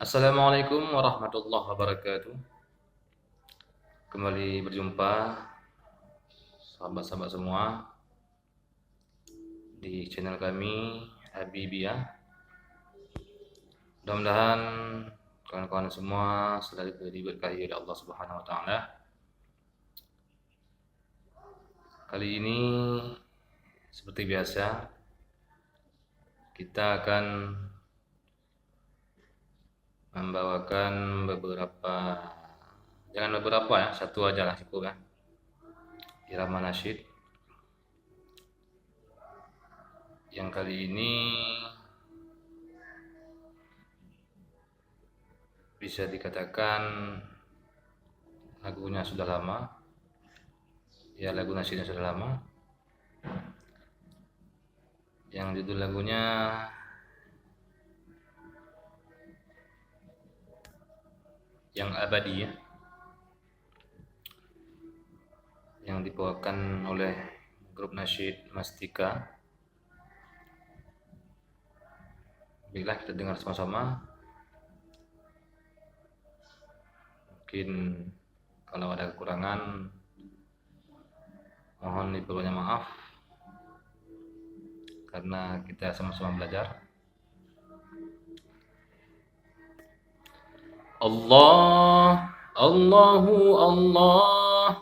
Assalamualaikum warahmatullahi wabarakatuh. Kembali berjumpa sahabat-sahabat semua di channel kami Habibiyah. Mudah-mudahan kawan-kawan semua selalu diberkahi oleh Allah Subhanahu wa taala. Kali ini seperti biasa kita akan membawakan jangan beberapa ya, satu aja lah cukup ya, irama nasyid yang kali ini bisa dikatakan lagunya sudah lama ya, lagu nasyidnya sudah lama, yang judul lagunya Yang Abadi ya, yang dibawakan oleh grup nasyid Mastika. Bila kita dengar sama-sama, mungkin kalau ada kekurangan mohon diperbanyak maaf karena kita sama-sama belajar. Allah, Allahu Allah,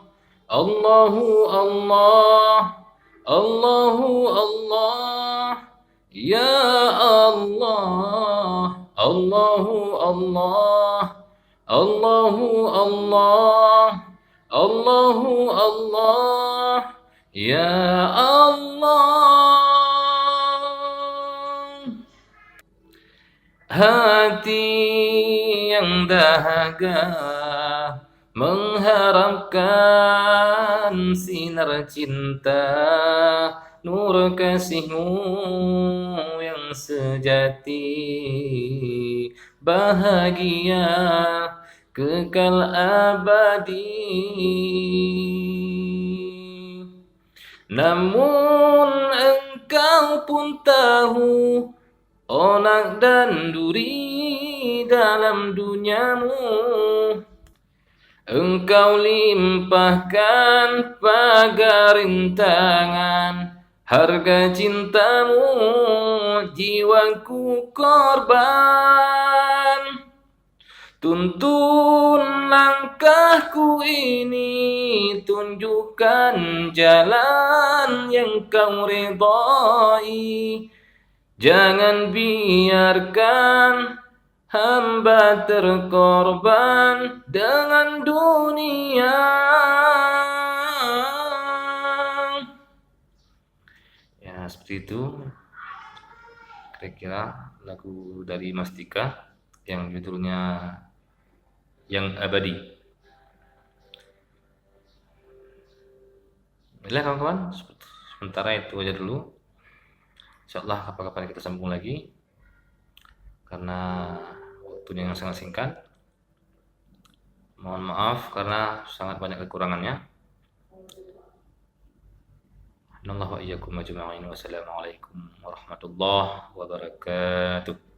Allahu Allah, Allahu Allah, Ya Allah, Allahu Allah, Allahu Allah, Allahu Allah, Ya Allah. Hati yang dahaga mengharapkan sinar cinta, nur kasihmu yang sejati, bahagia kekal abadi. Namun engkau pun tahu, onak dan duri dalam duniamu, engkau limpahkan pagar rintangan, harga cintamu jiwaku korban. Tuntun langkahku ini, tunjukkan jalan yang kau ridhai. Jangan biarkan hamba terkorban dengan dunia. Ya, seperti itu kira-kira lagu dari Mastika yang judulnya Yang Abadi. Baiklah kawan-kawan, sementara itu aja dulu. Insyaallah kapan-kapan kita sambung lagi karena waktunya yang sangat singkat. Mohon maaf karena sangat banyak kekurangannya. Anallahu wa iyyakum ajma'in. Wassalamualaikum warahmatullahi wabarakatuh.